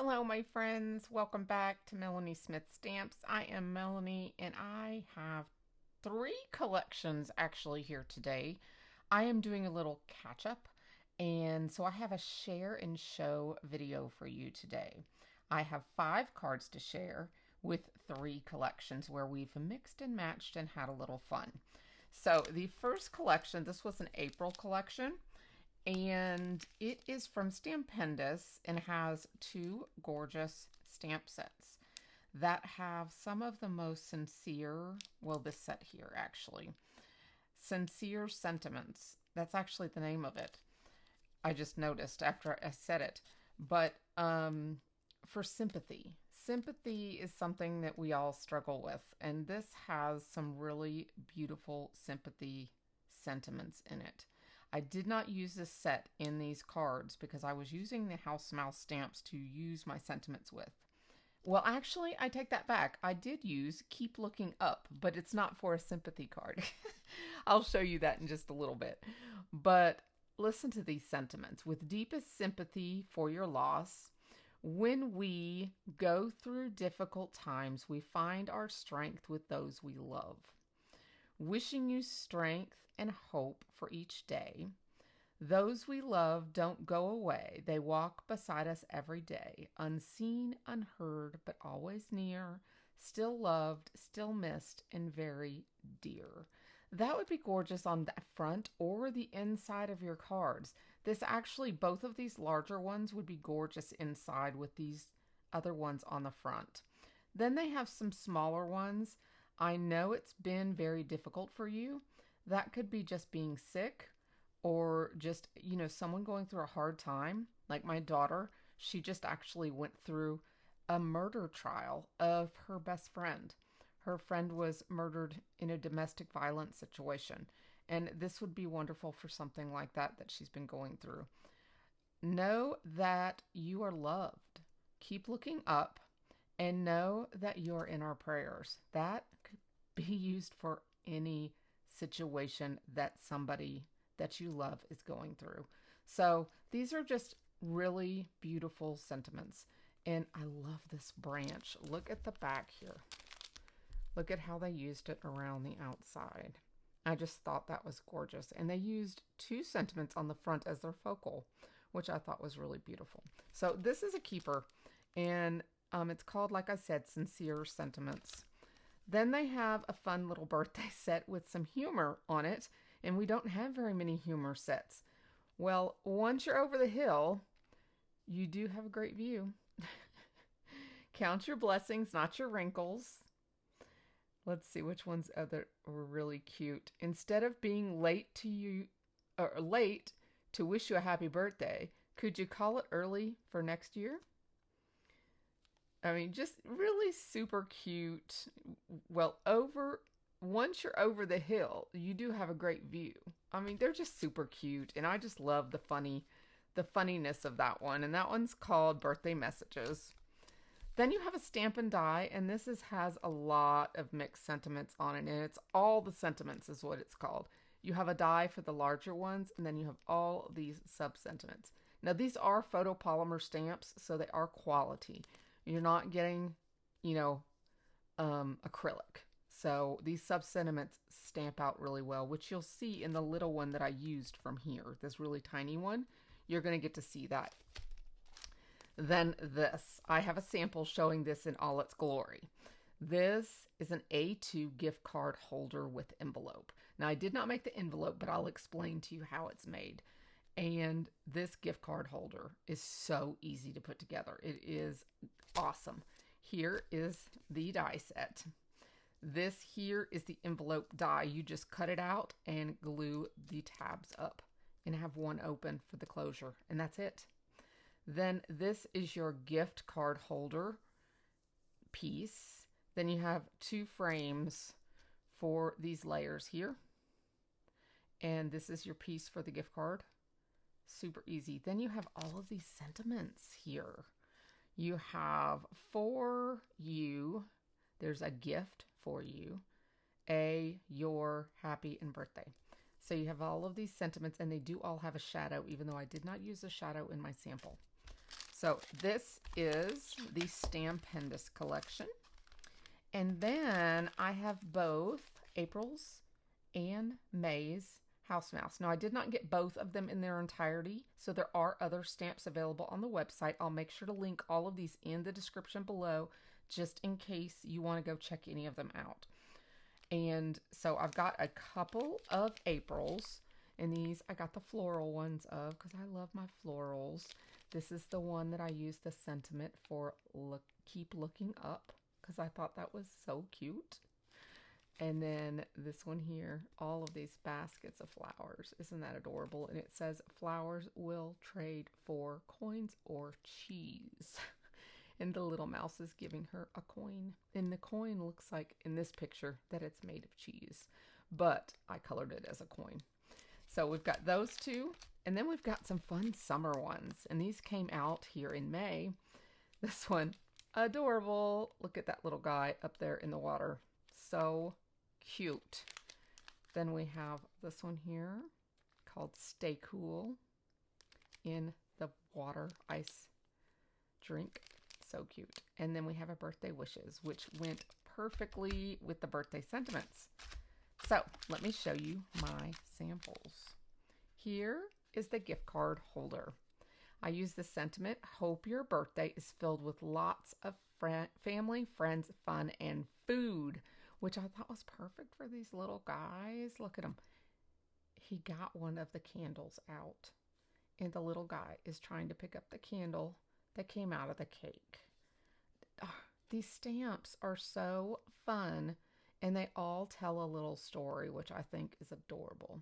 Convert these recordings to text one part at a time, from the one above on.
Hello, my friends. Welcome back to Melanie Smith Stamps. I am Melanie, and I have three collections actually here today. I am doing a little catch up, and so I have a share and show video for you today. I have 5 cards to share with 3 collections where we've mixed and matched and had a little fun. So the first collection, this was an April collection, and it is from Stampendous and has 2 gorgeous stamp sets that have some of the most sincere, well, this set here actually, Sincere Sentiments. That's actually the name of it. I just noticed after I said it. But for sympathy. Sympathy is something that we all struggle with, and this has some really beautiful sympathy sentiments in it. I did not use this set in these cards because I was using the House Mouse stamps to use my sentiments with. Well, actually, I take that back. I did use Keep Looking Up, but it's not for a sympathy card. I'll show you that in just a little bit. But listen to these sentiments. With deepest sympathy for your loss, when we go through difficult times, we find our strength with those we love. Wishing you strength and hope for each day. Those we love don't go away. They walk beside us every day, unseen, unheard, but always near, still loved, still missed, and very dear. That would be gorgeous on the front or the inside of your cards. This actually, both of these larger ones would be gorgeous inside with these other ones on the front. Then they have some smaller ones. I know it's been very difficult for you. That could be just being sick or just, someone going through a hard time. Like my daughter, she just actually went through a murder trial of her best friend. Her friend was murdered in a domestic violence situation. And this would be wonderful for something like that she's been going through. Know that you are loved. Keep looking up. And know that you're in our prayers. That could be used for any situation that somebody that you love is going through. So these are just really beautiful sentiments. And I love this branch. Look at the back here. Look at how they used it around the outside. I just thought that was gorgeous. And they used 2 sentiments on the front as their focal, which I thought was really beautiful. So this is a keeper. And it's called, like I said, Sincere Sentiments. Then they have a fun little birthday set with some humor on it, and we don't have very many humor sets. Well, once you're over the hill, you do have a great view. Count your blessings, not your wrinkles. Let's see which ones other were really cute. Instead of being late to wish you a happy birthday, could you call it early for next year? I mean, just really super cute. Well, once you're over the hill, you do have a great view. I mean, they're just super cute, and I just love the funniness of that one. And that one's called Birthday Messages. Then you have a stamp and die, and this has a lot of mixed sentiments on it, and it's all the sentiments is what it's called. You have a die for the larger ones, and then you have all these sub-sentiments. Now, these are photopolymer stamps, so they are quality. You're not getting, acrylic. So these sub-sentiments stamp out really well, which you'll see in the little one that I used from here. This really tiny one. You're going to get to see that. Then this. I have a sample showing this in all its glory. This is an A2 gift card holder with envelope. Now, I did not make the envelope, but I'll explain to you how it's made. And this gift card holder is so easy to put together. It is awesome. Here is the die set. This here is the envelope die. You just cut it out and glue the tabs up and have one open for the closure. And that's it. Then this is your gift card holder piece. Then you have 2 frames for these layers here. And this is your piece for the gift card. Super easy. Then you have all of these sentiments here. You have for you, there's a gift for you, your happy and birthday. So you have all of these sentiments, and they do all have a shadow, even though I did not use a shadow in my sample. So this is the Stampendous collection. And then I have both April's and May's House Mouse. Now, I did not get both of them in their entirety, so there are other stamps available on the website. I'll make sure to link all of these in the description below, just in case you want to go check any of them out. And so I've got a couple of April's, and these I got the floral ones of because I love my florals. This is the one that I used the sentiment for, keep looking up, because I thought that was so cute. And then this one here, all of these baskets of flowers. Isn't that adorable? And it says, flowers will trade for coins or cheese. And the little mouse is giving her a coin. And the coin looks like, in this picture, that it's made of cheese. But I colored it as a coin. So we've got those two. And then we've got some fun summer ones. And these came out here in May. This one, adorable. Look at that little guy up there in the water. So cute. Then we have this one here called Stay Cool in the water ice drink. So cute. And then we have a Birthday Wishes, which went perfectly with the birthday sentiments. So let me show you my samples. Here is the gift card holder. I use the sentiment, hope your birthday is filled with lots of family, friends, fun, and food, which I thought was perfect for these little guys. Look at him. He got one of the candles out, and the little guy is trying to pick up the candle that came out of the cake. These stamps are so fun, and they all tell a little story, which I think is adorable.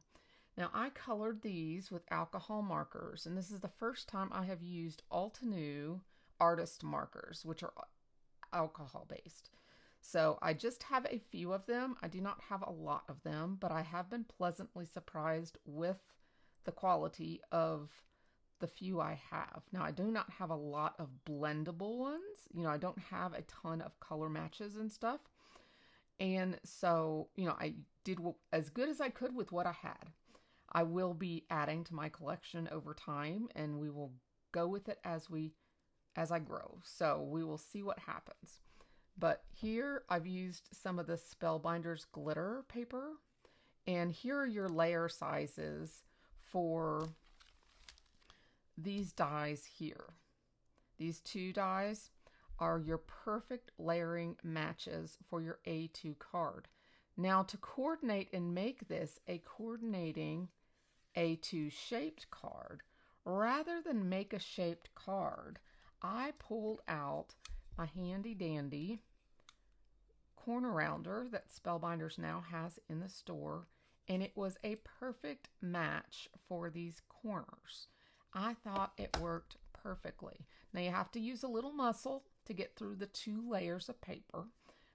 Now, I colored these with alcohol markers, and this is the first time I have used Altenew artist markers, which are alcohol-based. So I just have a few of them. I do not have a lot of them, but I have been pleasantly surprised with the quality of the few I have. Now, I do not have a lot of blendable ones. You know, I don't have a ton of color matches and stuff. And so, you know, I did as good as I could with what I had. I will be adding to my collection over time, and we will go with it as I grow. So we will see what happens. But here I've used some of the Spellbinders glitter paper, and here are your layer sizes for these dies here. These two dies are your perfect layering matches for your A2 card. Now, to coordinate and make this a coordinating A2 shaped card, rather than make a shaped card, I pulled out my handy dandy corner rounder that Spellbinders now has in the store, and it was a perfect match for these corners. I thought it worked perfectly. Now, you have to use a little muscle to get through the 2 layers of paper,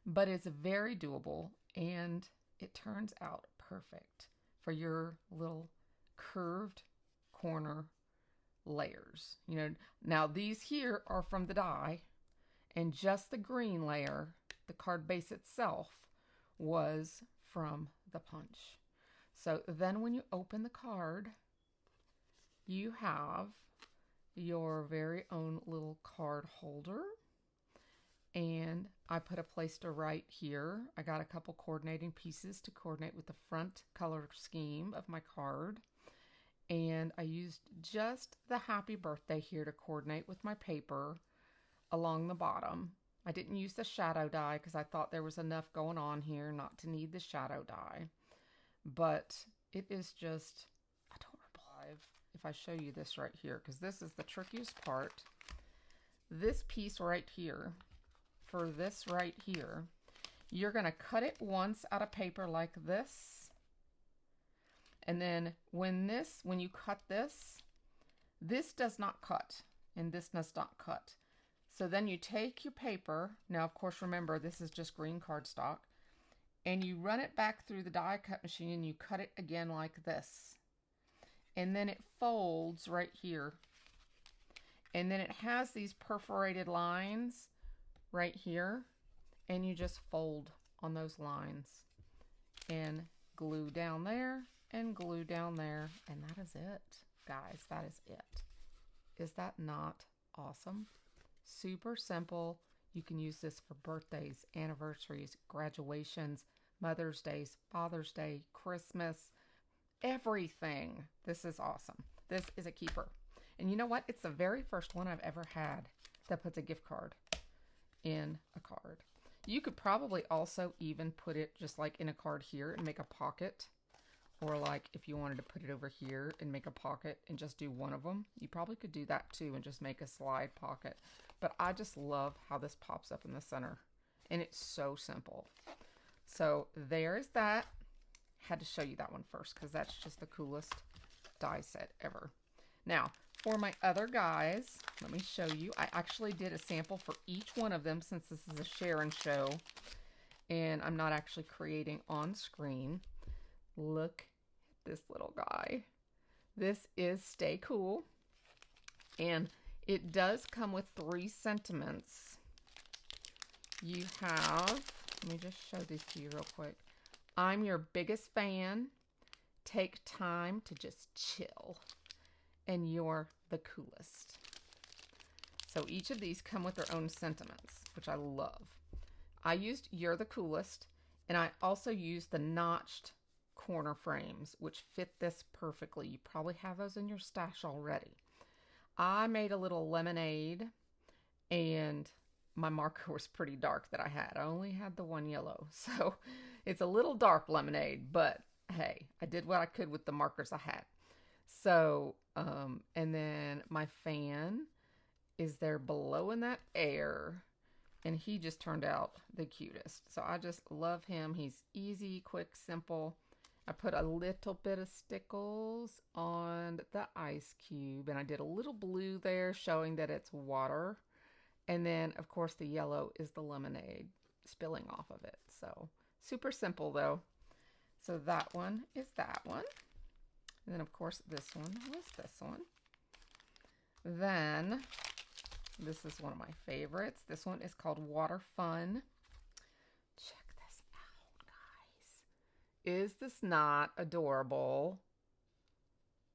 but it's very doable, and it turns out perfect for your little curved corner layers. You know, now these here are from the die, and just the green layer, the card base itself, was from the punch. So then when you open the card, you have your very own little card holder. And I put a place to write here. I got a couple coordinating pieces to coordinate with the front color scheme of my card. And I used just the happy birthday here to coordinate with my paper along the bottom. I didn't use the shadow die because I thought there was enough going on here not to need the shadow die. But it is just adorable. If I show you this right here, because this is the trickiest part. This piece right here, for this right here, you're going to cut it once out of paper like this. And then when you cut this, this does not cut, and this does not cut. So then you take your paper, now of course remember this is just green cardstock, and you run it back through the die cut machine and you cut it again like this. And then it folds right here. And then it has these perforated lines right here, and you just fold on those lines and glue down there and glue down there, and that is it, guys. That is it. Is that not awesome? Super simple. You can use this for birthdays, anniversaries, graduations, Mother's Days, Father's Day, Christmas, everything. This is awesome. This is a keeper. And you know what? It's the very first one I've ever had that puts a gift card in a card. You could probably also even put it just like in a card here and make a pocket. Or like if you wanted to put it over here and make a pocket and just do one of them, you probably could do that too and just make a slide pocket. But I just love how this pops up in the center. And it's so simple. So there's that. Had to show you that one first because that's just the coolest die set ever. Now, for my other guys, let me show you. I actually did a sample for each one of them since this is a share and show. And I'm not actually creating on screen. Look at this little guy. This is Stay Cool. And it does come with 3 sentiments. You have, let me just show these to you real quick. I'm your biggest fan. Take time to just chill. And you're the coolest. So each of these come with their own sentiments, which I love. I used You're the Coolest, and I also used the notched corner frames, which fit this perfectly. You probably have those in your stash already. I made a little lemonade, and my marker was pretty dark that I had. I only had the one yellow, so it's a little dark lemonade, but hey, I did what I could with the markers I had. So, and then my fan is there below in that air, and he just turned out the cutest. So I just love him. He's easy, quick, simple. I put a little bit of stickles on the ice cube, and I did a little blue there showing that it's water. And then, of course, the yellow is the lemonade spilling off of it. So super simple, though. So that one is that one. And then, of course, this one was this one. Then, this is one of my favorites. This one is called Water Fun. Check this out, guys. Is this not adorable?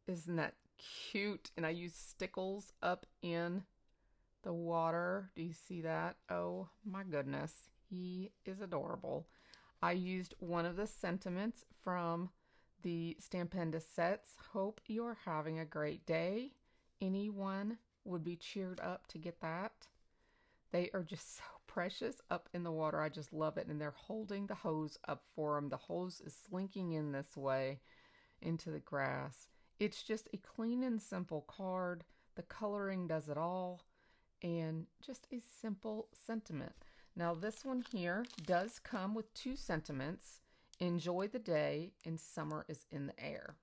Isn't that cute? And I use stickles up in the water. Do you see that? Oh my goodness. He is adorable. I used one of the sentiments from the Stampendous sets. Hope you're having a great day. Anyone would be cheered up to get that. They are just so precious up in the water. I just love it. And they're holding the hose up for them. The hose is slinking in this way into the grass. It's just a clean and simple card. The coloring does it all. And just a simple sentiment. Now this one here does come with 2 sentiments. Enjoy the day and summer is in the air.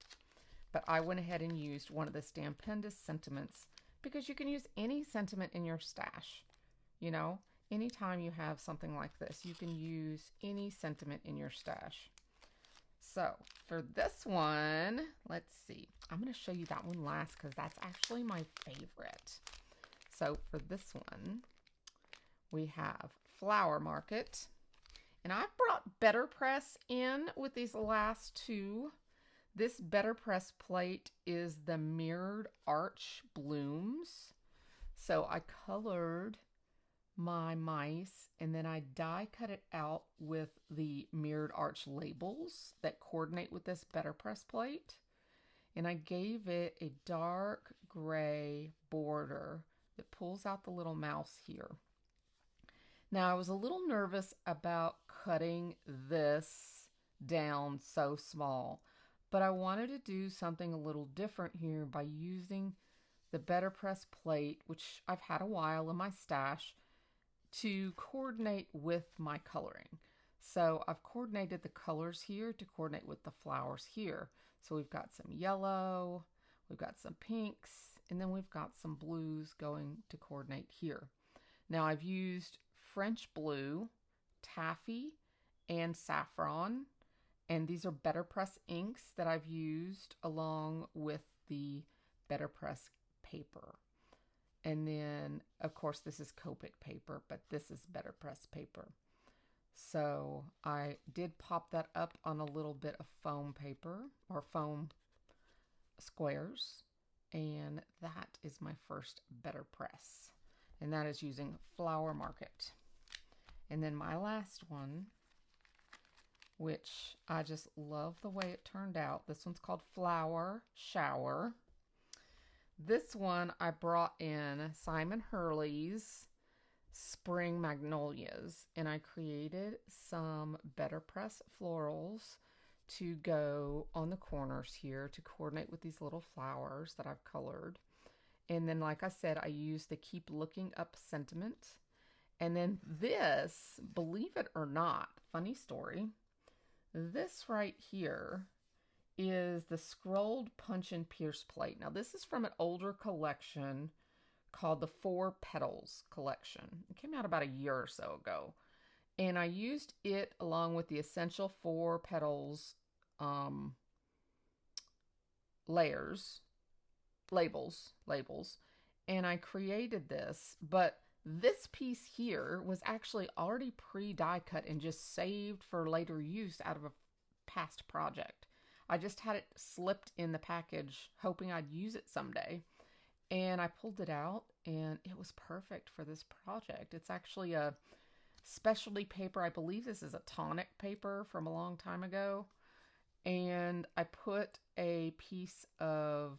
But I went ahead and used one of the Stampendous sentiments because you can use any sentiment in your stash. You know, anytime you have something like this, you can use any sentiment in your stash. So for this one, let's see. I'm going to show you that one last because that's actually my favorite. So for this one, we have Flower Market. And I brought BetterPress in with these last 2. This BetterPress plate is the Mirrored Arch Blooms. So I colored my mice and then I die cut it out with the Mirrored Arch labels that coordinate with this BetterPress plate. And I gave it a dark gray border that pulls out the little mouse here. Now, I was a little nervous about cutting this down so small, but I wanted to do something a little different here by using the BetterPress plate, which I've had a while in my stash, to coordinate with my coloring. So I've coordinated the colors here to coordinate with the flowers here. So we've got some yellow, we've got some pinks, and then we've got some blues going to coordinate here. Now I've used French blue, taffy, and saffron. And these are BetterPress inks that I've used along with the BetterPress paper. And then, of course, this is Copic paper, but this is BetterPress paper. So I did pop that up on a little bit of foam paper or foam squares. And that is my first BetterPress. And that is using Flower Market. And then my last one, which I just love the way it turned out. This one's called Flower Shower. This one I brought in Simon Hurley's Spring Magnolias, and I created some BetterPress florals to go on the corners here to coordinate with these little flowers that I've colored. And then, like I said, I used the Keep Looking Up sentiment. And then this, believe it or not, funny story, this right here is the Scrolled Punch and Pierce plate. Now, this is from an older collection called the Four Petals collection. It came out about a year or so ago. And I used it along with the Essential Four Petals labels. And I created this, but this piece here was actually already pre-die cut and just saved for later use out of a past project. I just had it slipped in the package, hoping I'd use it someday. And I pulled it out, and it was perfect for this project. It's actually a specialty paper. I believe this is a tonic paper from a long time ago. And I put a piece of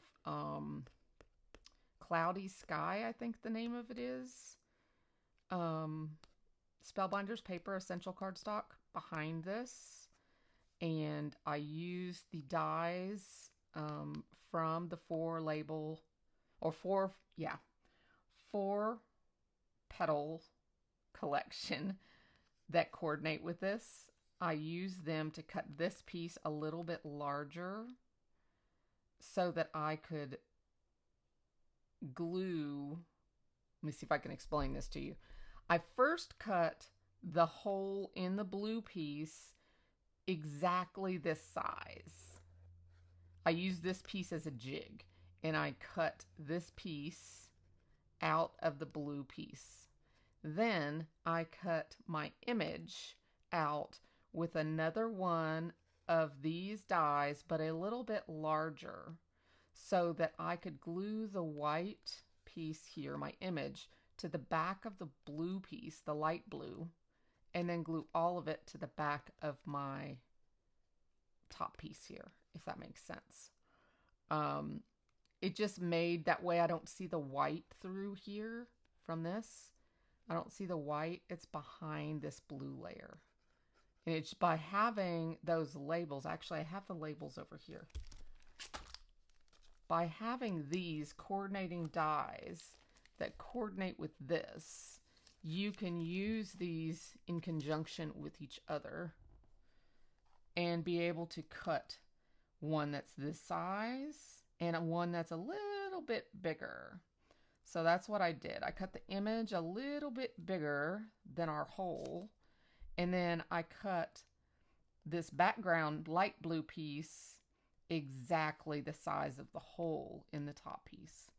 Cloudy Sky, I think the name of it is. Spellbinders paper, essential cardstock behind this. And I used the dies from the four petal collection that coordinate with this. I used them to cut this piece a little bit larger so that I could glue. Let me see if I can explain this to you. I first cut the hole in the blue piece exactly this size. I used this piece as a jig, and I cut this piece out of the blue piece. Then I cut my image out with another one of these dies, but a little bit larger, so that I could glue the white piece here, my image, to the back of the blue piece, the light blue, and then glue all of it to the back of my top piece here, if that makes sense. It just made that way I don't see the white through here from this. I don't see the white. It's behind this blue layer. And it's by having those labels. Actually, I have the labels over here. By having these coordinating dies that coordinate with this, you can use these in conjunction with each other and be able to cut one that's this size and one that's a little bit bigger. So that's what I did. I cut the image a little bit bigger than our hole, and then I cut this background light blue piece exactly the size of the hole in the top piece.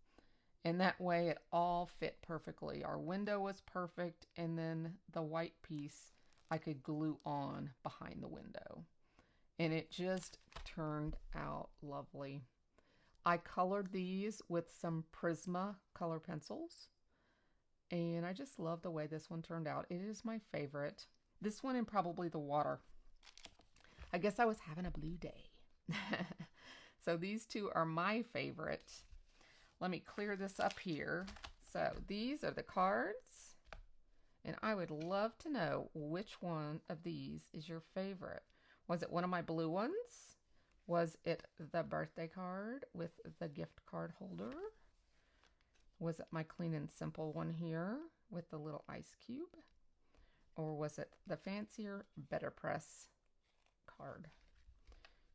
And that way it all fit perfectly. Our window was perfect, and then the white piece I could glue on behind the window. And it just turned out lovely. I colored these with some Prisma color pencils, and I just love the way this one turned out. It is my favorite. This one and probably the water. I guess I was having a blue day. So these two are my favorite. Let me clear this up here. So these are the cards, and I would love to know which one of these is your favorite. Was it one of my blue ones? Was it the birthday card with the gift card holder? Was it my clean and simple one here with the little ice cube? Or was it the fancier BetterPress card?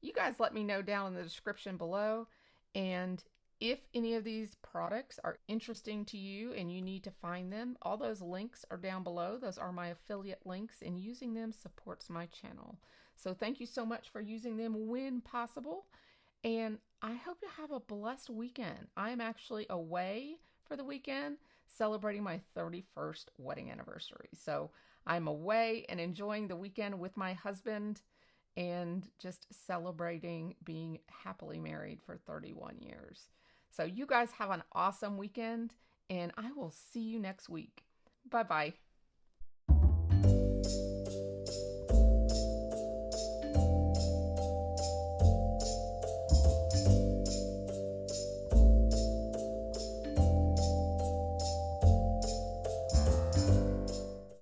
You guys let me know down in the description below. And if any of these products are interesting to you and you need to find them, all those links are down below. Those are my affiliate links, and using them supports my channel. So thank you so much for using them when possible. And I hope you have a blessed weekend. I'm actually away for the weekend celebrating my 31st wedding anniversary. So I'm away and enjoying the weekend with my husband and just celebrating being happily married for 31 years. So you guys have an awesome weekend, and I will see you next week. Bye-bye.